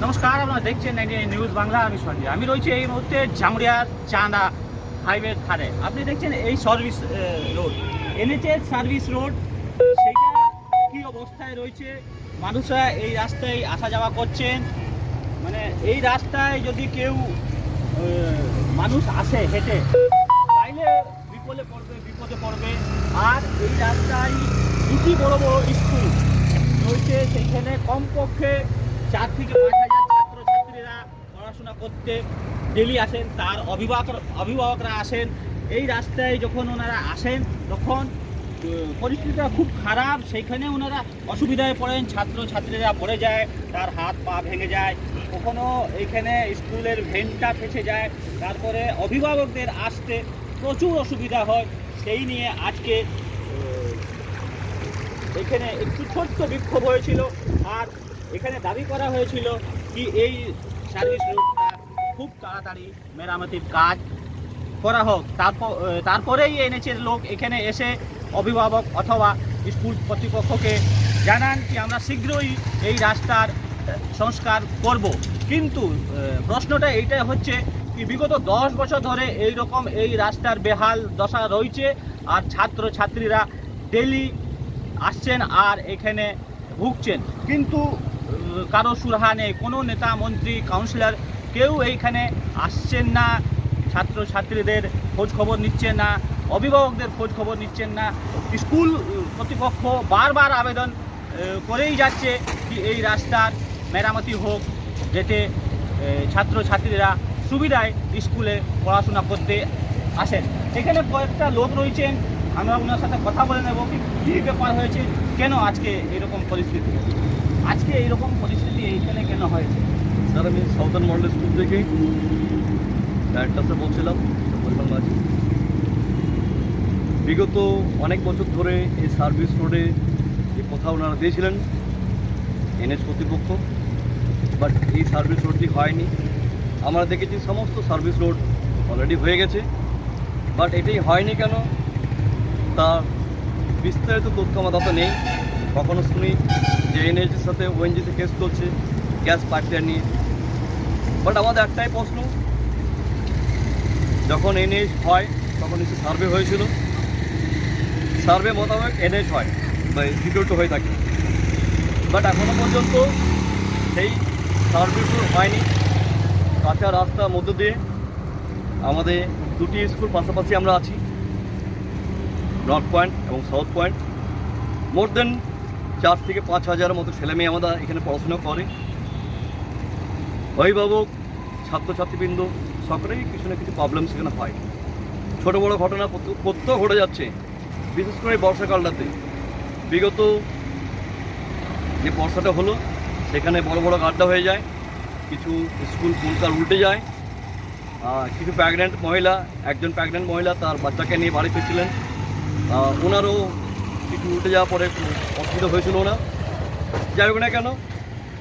নমস্কার, আপনারা দেখছেন 99 নিউজ বাংলা। আমি সঞ্জয়। আমি রয়েছি এই মুহূর্তে জামুরিয়ার চাঁদা হাইওয়ের ধারে। আপনি দেখছেন এই সার্ভিস রোড, এনএচএর সার্ভিস রোড, সেইটা কি অবস্থায় রয়েছে। মানুষরা এই রাস্তায় আসা যাওয়া করছেন। মানে এই রাস্তায় যদি কেউ মানুষ আসে হেঁটে, তাইলে বিপদে পড়বে। আর এই রাস্তায় দুটি বড় বড় স্কুল রয়েছে, সেইখানে কমপক্ষে 4 থেকে 5 হাজার ছাত্রছাত্রীরা পড়াশোনা করতে ডেলি আসেন। তার অভিভাবকরা আসেন। এই রাস্তায় যখন ওনারা আসেন তখন পরিস্থিতিটা খুব খারাপ। সেইখানে ওনারা অসুবিধায় পড়েন, ছাত্রছাত্রীরা পড়ে যায়, তার হাত পা ভেঙে যায়, কখনো এইখানে স্কুলের ভ্যানটা ফেঁসে যায়। তারপরে অভিভাবকদের আসতে প্রচুর অসুবিধা হয়। সেই নিয়ে আজকে এখানে একটু ছোট্ট বিক্ষোভ হয়েছিল। আর এখানে দাবি করা হয়েছিল কি এই সার্ভিস রোডটা খুব তাড়াতাড়ি মেরামতির কাজ করা হোক। তারপরেই এনএচএর লোক এখানে এসে অভিভাবক অথবা স্কুল কর্তৃপক্ষকে জানান কি আমরা শীঘ্রই এই রাস্তার সংস্কার করব। কিন্তু প্রশ্নটা এইটাই হচ্ছে কি বিগত 10 বছর ধরে এই রাস্তার বেহাল দশা রয়েছে। আর ছাত্রছাত্রীরা ডেলি আসছেন আর এখানে ভুগছেন, কিন্তু কারো সুরাহা নেই। কোনো নেতা, মন্ত্রী, কাউন্সিলর কেউ এইখানে আসছেন না, ছাত্রছাত্রীদের খোঁজ খবর নিচ্ছেন না, অভিভাবকদের খোঁজ খবর নিচ্ছেন না। স্কুল কর্তৃপক্ষ বারবার আবেদন করেই যাচ্ছে কি এই রাস্তার মেরামতি হোক, যাতে ছাত্রছাত্রীরা সুবিধায় স্কুলে পড়াশোনা করতে আসেন। এখানে কয়েকটা লোক রয়েছেন, আমরা ওনার সাথে কথা বলে নেব কী ব্যাপার হয়েছে, কেন আজকে এরকম পরিস্থিতি এইখানে কেন হয়েছে। স্যার, আমি সাউথার্ন মডেল স্কুল থেকে ডাইরেক্টর বলছিলাম পরিমাণ মাঝি। বিগত অনেক বছর ধরে এই সার্ভিস রোডে যে কথা ওনারা দিয়েছিলেন এনএচ কর্তৃপক্ষ, বাট এই সার্ভিস রোডটি হয়নি। আমরা দেখেছি সমস্ত সার্ভিস রোড অলরেডি হয়ে গেছে, বাট এটাই হয়নি কেন তার বিস্তারিত তথ্য আমার হাতে নেই। কখনো শুনি যে এনএচের সাথে ওএনজিসি কেস চলছে গ্যাস পাইপলাইন নিয়ে, বাট আমাদের একটাই প্রশ্ন, যখন এনএচ হয় তখন এসে সার্ভে হয়েছিল, সার্ভে মোতাবেক এনএচ হয় বা সিকিউরিটি হয়ে থাকে, বাট এখনও পর্যন্ত সেই সার্ভিসও হয়নি। কাঁচা রাস্তার মধ্য দিয়ে আমাদের দুটি স্কুল পাশাপাশি আমরা আছি, নর্থ পয়েন্ট এবং সাউথ পয়েন্ট। মোর দেন 4 থেকে 5 হাজারের মতো ছেলেমেয়ে আমাদের এখানে পড়াশোনা করে। অভিভাবক, ছাত্রছাত্রীবৃন্দ সকলেই কিছু না কিছু প্রবলেম সেখানে হয়। ছোটো বড়ো ঘটনা প্রত্যহ ঘটে যাচ্ছে, বিশেষ করে বর্ষাকালটাতে। বিগত যে বর্ষাটা হলো সেখানে বড় বড় গাড্ডা হয়ে যায়, কিছু স্কুল পুলকার উল্টে যায়। কিছু একজন প্রেগনেন্ট মহিলা তার বাচ্চাকে নিয়ে বাড়ি ফিরছিলেন, ওনারও কিছু উল্টে যাওয়ার পরে অসুবিধা হয়েছিল ওনার। যাই হোক না কেন,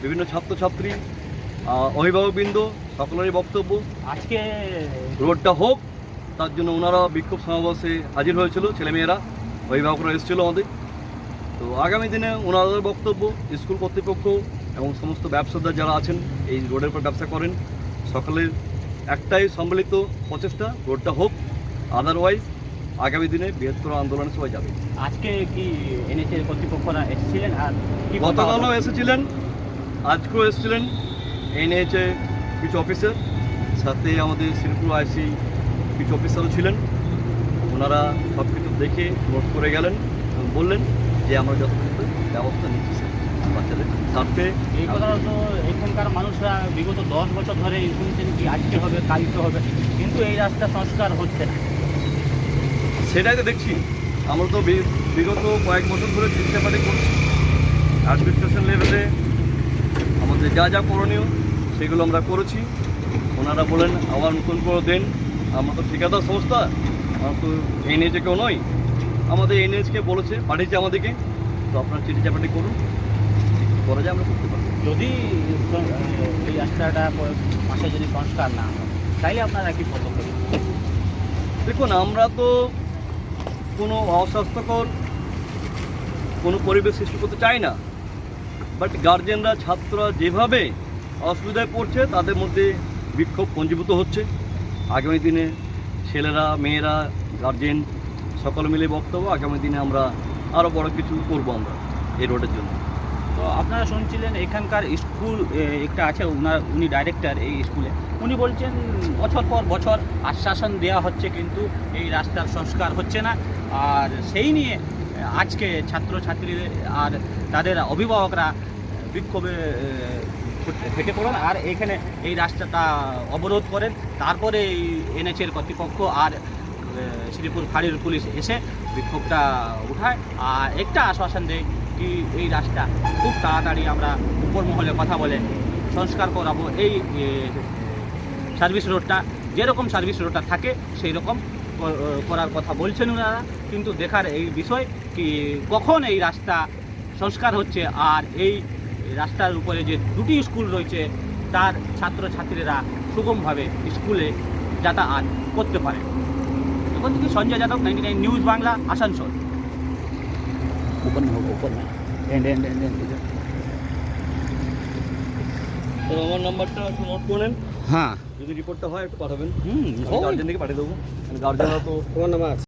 বিভিন্ন ছাত্রছাত্রী, অভিভাবকবৃন্দ সকলেরই বক্তব্য আজকে রোডটা হোক, তার জন্য ওনারা বিক্ষোভ সমাবেশে হাজির হয়েছিল, ছেলেমেয়েরা, অভিভাবকরা এসেছিলো আমাদের। তো আগামী দিনে ওনাদের বক্তব্য, স্কুল কর্তৃপক্ষ এবং সমস্ত ব্যবসাদার যারা আছেন এই রোডের উপর ব্যবসা করেন, সকলের একটাই সম্মিলিত প্রচেষ্টা রোডটা হোক, আদারওয়াইজ আগামী দিনে বৃহত্তর আন্দোলনে সবাই যাবে। আজকে কি এনএচএর কর্তৃপক্ষরা এসেছিলেন? আর গতকালও এসেছিলেন, আজকেও এসেছিলেন এনএচএ কিছু অফিসার, সাথে আমাদের শ্রীপুর আইসি কিছু অফিসারও ছিলেন। ওনারা সব কিছু দেখে নোট করে গেলেন এবং বললেন যে আমরা যথাযথ ব্যবস্থা নিচ্ছি বাচ্চাদের স্বার্থে। এই কথাটা তো এখানকার মানুষরা বিগত 10 বছর ধরে শুনছেন কি আজকে হবে, কালকে হবে, কিন্তু এই রাস্তা সংস্কার হচ্ছে না। সেটাই তো দেখছি। আমরা তো বিগত কয়েক বছর ধরে চেষ্টাপাতি করছি, অ্যাডমিনিস্ট্রেশন লেভেলে আমাদের যা যা করণীয় সেগুলো আমরা করেছি। ওনারা বলেন আবার নতুন করে দেন। আমরা তো ঠিকাদার সংস্থা, আমরা তো এনএচএ কেউ নই। আমাদের এনএচকে বলেছে, পাঠিয়েছে আমাদেরকে, তো আপনারা চিঠি চাপাটি করুন, করা যায় আমরা করতে পারবো। যদি এই রাস্তাটা মাসে যদি সংস্কার না হয় তাইলে আপনারা কি পদক্ষেপ? দেখুন, আমরা তো কোনো অস্বাস্থ্যকর কোনো পরিবেশ সৃষ্টি করতে চাই না, বাট গার্জেনরা, ছাত্ররা যেভাবে অসুবিধায় পড়ছে তাদের মধ্যে বিক্ষোভ পঞ্জীভূত হচ্ছে। আগামী দিনে ছেলেরা মেয়েরা গার্জেন সকলে মিলে বক্তব্য, আগামী দিনে আমরা আরও বড় কিছু করবো আমরা এই রোডের জন্য। তো আপনারা শুনছিলেন এখানকার স্কুল একটা আছে, উনি ডাইরেক্টর এই স্কুলে, উনি বলছেন বছর পর বছর আশ্বাসন দেওয়া হচ্ছে কিন্তু এই রাস্তার সংস্কার হচ্ছে না। আর সেই নিয়ে আজকে ছাত্রছাত্রীদের আর তাদের অভিভাবকরা বিক্ষোভে ফেটে পড়েন আর এখানে এই রাস্তাটা অবরোধ করেন। তারপরে এই এনএচের কর্তৃপক্ষ আর শ্রীপুর ফাঁড়ির পুলিশ এসে বিক্ষোভটা উঠায় আর একটা আশ্বাসন দেয় কি এই রাস্তা খুব তাড়াতাড়ি আমরা উপর মহলে কথা বলে সংস্কার করাবো। এই সার্ভিস রোডটা যেরকম সার্ভিস রোডটা থাকে সেই রকম করার কথা বলছেন ওনারা, কিন্তু দেখার এই বিষয় কি কখন এই রাস্তা সংস্কার হচ্ছে আর এই রাস্তার উপরে যে দুটি স্কুল রয়েছে তার ছাত্রছাত্রীরা সুগমভাবে স্কুলে যাতায়াত করতে পারে। এখন থেকে সঞ্জয় যাদব, 99 নিউজ বাংলা, আসানসোল। তো আমার নাম্বারটা একটু নোট করে নেন, হ্যাঁ, যদি রিপোর্টটা হয় একটু পাঠাবেন। হুম, গার্জেন থেকে পাঠিয়ে দেবো, গার্জেনরা তো তোমার নাম্বার আছে?